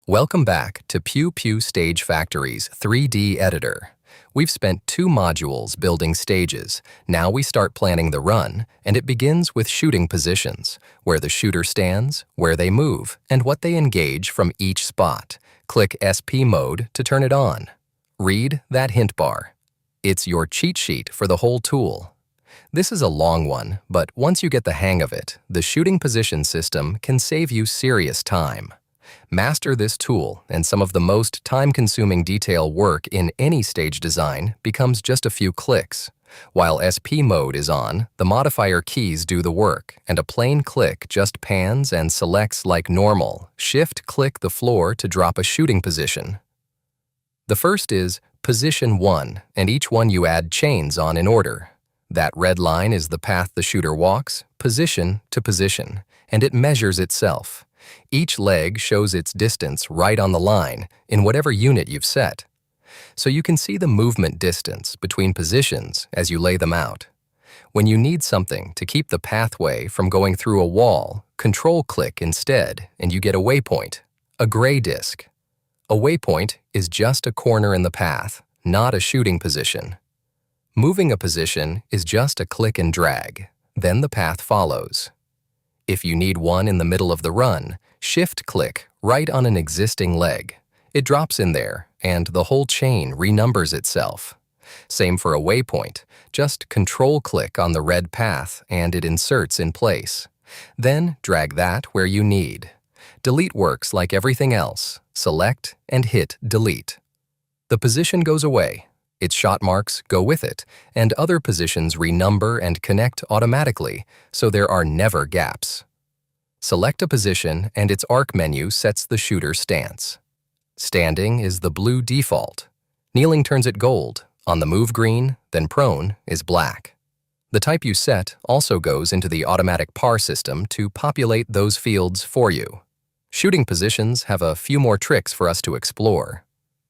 Welcome back to Pew Pew Stage Factory's 3D editor. We've spent 2 modules building stages. Now we start planning the run, and it begins with shooting positions, where the shooter stands, where they move, and what they engage from each spot. Click SP mode to turn it on. Read that hint bar. It's your cheat sheet for the whole tool. This is a long one, but once you get the hang of it, the shooting position system can save you serious time. Master this tool, and some of the most time-consuming detail work in any stage design becomes just a few clicks. While SP mode is on, the modifier keys do the work, and a plain click just pans and selects like normal. Shift-click the floor to drop a shooting position. The first is Position 1, and each one you add chains on in order. That red line is the path the shooter walks, position to position, and it measures itself. Each leg shows its distance right on the line in whatever unit you've set. So you can see the movement distance between positions as you lay them out. When you need something to keep the pathway from going through a wall, Control-click instead and you get a waypoint, a gray disc. A waypoint is just a corner in the path, not a shooting position. Moving a position is just a click and drag, then the path follows. If you need one in the middle of the run, shift-click right on an existing leg. It drops in there, and the whole chain renumbers itself. Same for a waypoint. Just Control-click on the red path, and it inserts in place. Then drag that where you need. Delete works like everything else. Select and hit Delete. The position goes away. Its shot marks go with it, and other positions renumber and connect automatically, so there are never gaps. Select a position and its arc menu sets the shooter stance. Standing is the blue default. Kneeling turns it gold. On the move green, then prone is black. The type you set also goes into the automatic par system to populate those fields for you. Shooting positions have a few more tricks for us to explore.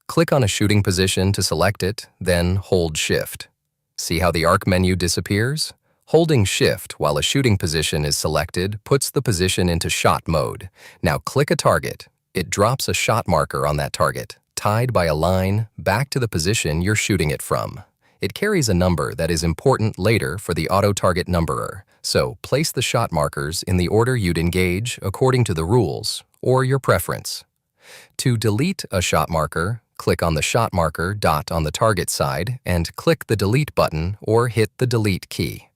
Click on a shooting position to select it, then hold Shift. See how the arc menu disappears? Holding Shift while a shooting position is selected puts the position into shot mode. Now click a target. It drops a shot marker on that target, tied by a line back to the position you're shooting it from. It carries a number that is important later for the auto-target numberer, so place the shot markers in the order you'd engage according to the rules or your preference. To delete a shot marker, click on the shot marker dot on the target side and click the delete button or hit the delete key.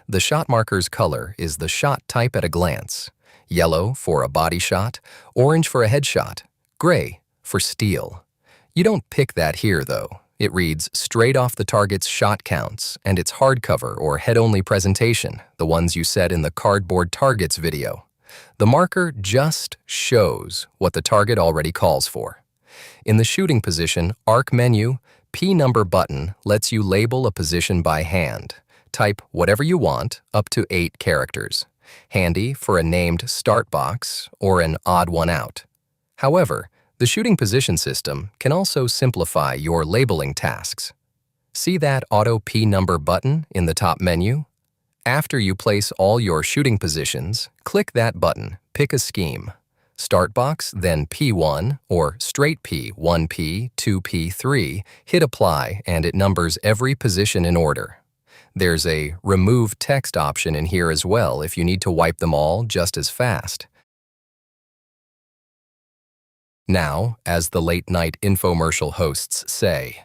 The shot marker's color is the shot type at a glance. Yellow for a body shot, orange for a headshot, gray for steel. You don't pick that here though. It reads straight off the target's shot counts and its hardcover or head-only presentation, the ones you set in the Cardboard Targets video. The marker just shows what the target already calls for. In the shooting position arc menu, P number button lets you label a position by hand. Type whatever you want, up to 8 characters. Handy for a named start box or an odd one out. However, the shooting position system can also simplify your labeling tasks. See that Auto P number button in the top menu? After you place all your shooting positions, click that button, pick a scheme. Start box, then P1 or straight P, 1P, 2P, 3, hit apply and it numbers every position in order. There's a remove text option in here as well if you need to wipe them all just as fast. Now, as the late-night infomercial hosts say,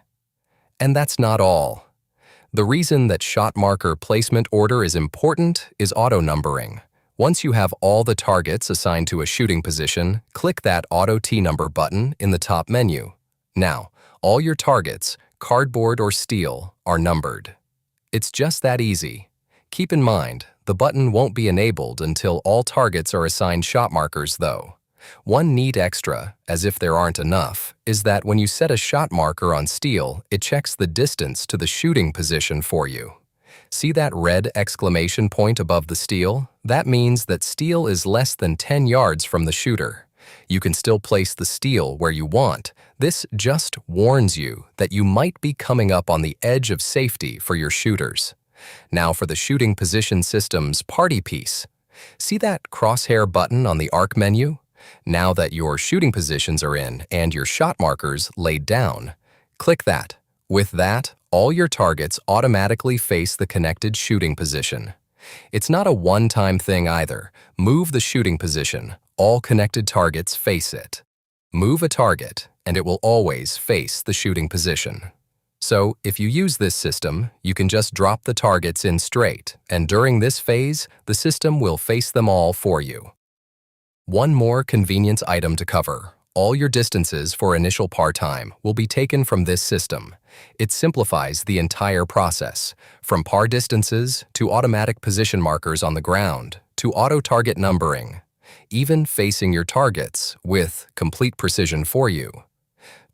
and that's not all. The reason that shot marker placement order is important is auto-numbering. Once you have all the targets assigned to a shooting position, click that Auto T-number button in the top menu. Now, all your targets, cardboard or steel, are numbered. It's just that easy. Keep in mind, the button won't be enabled until all targets are assigned shot markers though. One neat extra, as if there aren't enough, is that when you set a shot marker on steel, it checks the distance to the shooting position for you. See that red exclamation point above the steel? That means that steel is less than 10 yards from the shooter. You can still place the steel where you want. This just warns you that you might be coming up on the edge of safety for your shooters. Now for the shooting position system's party piece. See that crosshair button on the arc menu? Now that your shooting positions are in and your shot markers laid down, click that. With that, all your targets automatically face the connected shooting position. It's not a one-time thing either. Move the shooting position. All connected targets face it. Move a target, and it will always face the shooting position. So, if you use this system, you can just drop the targets in straight, and during this phase, the system will face them all for you. One more convenience item to cover. All your distances for initial par time will be taken from this system. It simplifies the entire process, from par distances to automatic position markers on the ground to auto-target numbering, even facing your targets with complete precision for you.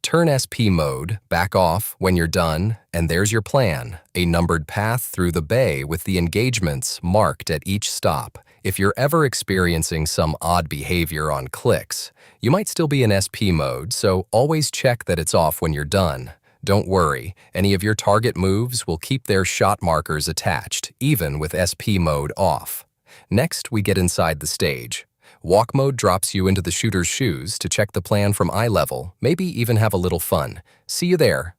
Turn SP mode back off when you're done, and there's your plan, a numbered path through the bay with the engagements marked at each stop. If you're ever experiencing some odd behavior on clicks, you might still be in SP mode, so always check that it's off when you're done. Don't worry, any of your target moves will keep their shot markers attached, even with SP mode off. Next, we get inside the stage. Walk mode drops you into the shooter's shoes to check the plan from eye level, maybe even have a little fun. See you there.